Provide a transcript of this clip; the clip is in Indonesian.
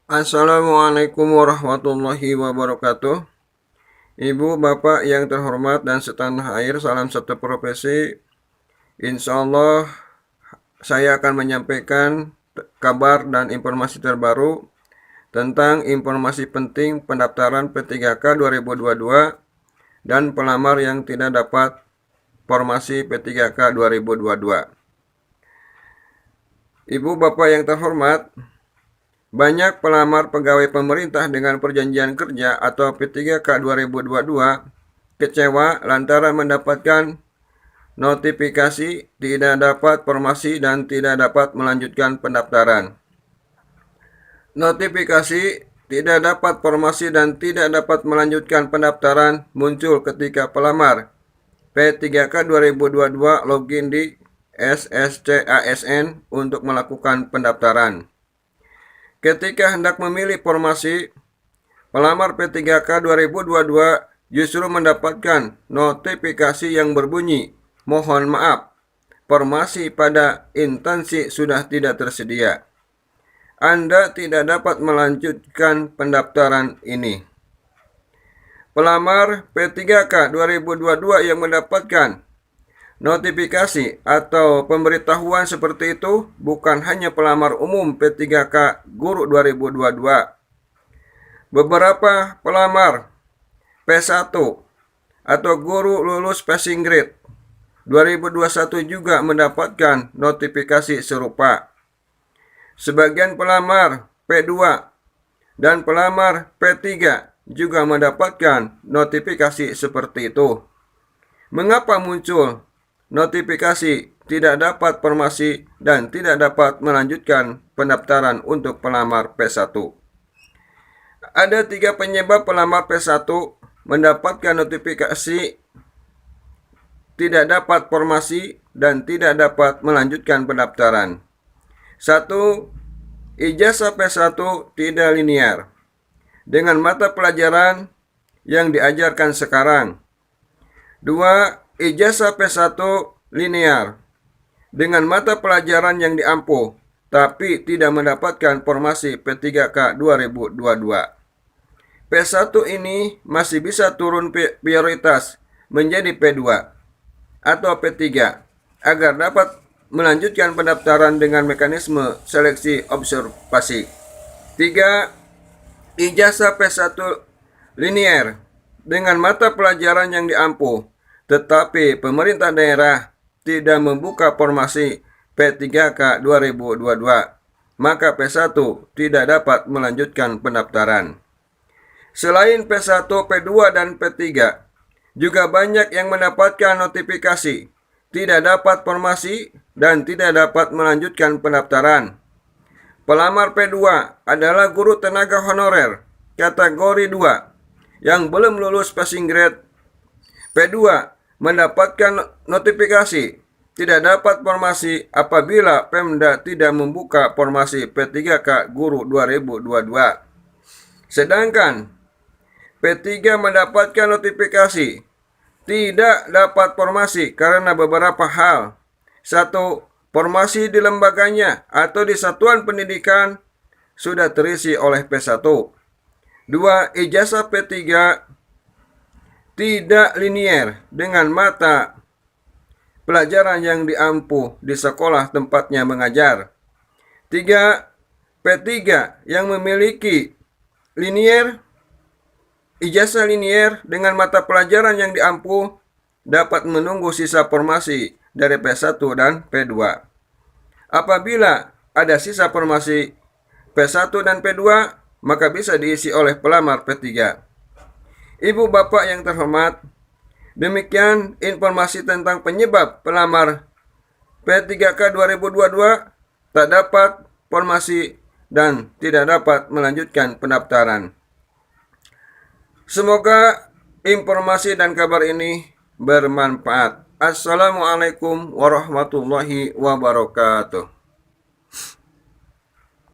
Assalamualaikum warahmatullahi wabarakatuh. Ibu, bapak yang terhormat dan setanah air, salam satu profesi. Insya Allah saya akan menyampaikan kabar dan informasi terbaru tentang informasi penting pendaftaran P3K 2022 dan pelamar yang tidak dapat formasi P3K 2022. Ibu, bapak yang terhormat, banyak pelamar pegawai pemerintah dengan perjanjian kerja atau P3K 2022 kecewa lantaran mendapatkan notifikasi tidak dapat formasi dan tidak dapat melanjutkan pendaftaran. Notifikasi tidak dapat formasi dan tidak dapat melanjutkan pendaftaran muncul ketika pelamar P3K 2022 login di SSCASN untuk melakukan pendaftaran. Ketika hendak memilih formasi, pelamar P3K 2022 justru mendapatkan notifikasi yang berbunyi, "Mohon maaf, formasi pada instansi sudah tidak tersedia. Anda tidak dapat melanjutkan pendaftaran ini." Pelamar P3K 2022 yang mendapatkan notifikasi atau pemberitahuan seperti itu bukan hanya pelamar umum P3K Guru 2022. Beberapa pelamar P1 atau guru lulus passing grade 2021 juga mendapatkan notifikasi serupa. Sebagian pelamar P2 dan pelamar P3 juga mendapatkan notifikasi seperti itu. Mengapa muncul notifikasi tidak dapat formasi dan tidak dapat melanjutkan pendaftaran untuk pelamar P1? Ada 3 penyebab pelamar P1 mendapatkan notifikasi tidak dapat formasi dan tidak dapat melanjutkan pendaftaran. 1. Ijazah P1 tidak linear dengan mata pelajaran yang diajarkan sekarang. 2. Ijazah P1 linear dengan mata pelajaran yang diampuh, tapi tidak mendapatkan formasi P3K 2022. P1 ini masih bisa turun prioritas menjadi P2 atau P3 agar dapat melanjutkan pendaftaran dengan mekanisme seleksi observasi. 3. Ijazah P1 linear dengan mata pelajaran yang diampuh, tetapi pemerintah daerah tidak membuka formasi P3K 2022, maka P1 tidak dapat melanjutkan pendaftaran. Selain P1, P2, dan P3, juga banyak yang mendapatkan notifikasi tidak dapat formasi dan tidak dapat melanjutkan pendaftaran. Pelamar P2 adalah guru tenaga honorer kategori 2 yang belum lulus passing grade. P2 mendapatkan notifikasi tidak dapat formasi apabila Pemda tidak membuka formasi P3K Guru 2022. Sedangkan P3 mendapatkan notifikasi tidak dapat formasi karena beberapa hal. 1. Formasi di lembaganya atau di satuan pendidikan sudah terisi oleh P1. 2. Ijazah P3 tidak linear dengan mata pelajaran yang diampuh di sekolah tempatnya mengajar. 3. P3 yang memiliki ijazah linear dengan mata pelajaran yang diampuh dapat menunggu sisa formasi dari P1 dan P2. Apabila ada sisa formasi P1 dan P2, maka bisa diisi oleh pelamar P3. Ibu bapak yang terhormat, demikian informasi tentang penyebab pelamar P3K 2022 tak dapat formasi dan tidak dapat melanjutkan pendaftaran. Semoga informasi dan kabar ini bermanfaat. Assalamualaikum warahmatullahi wabarakatuh.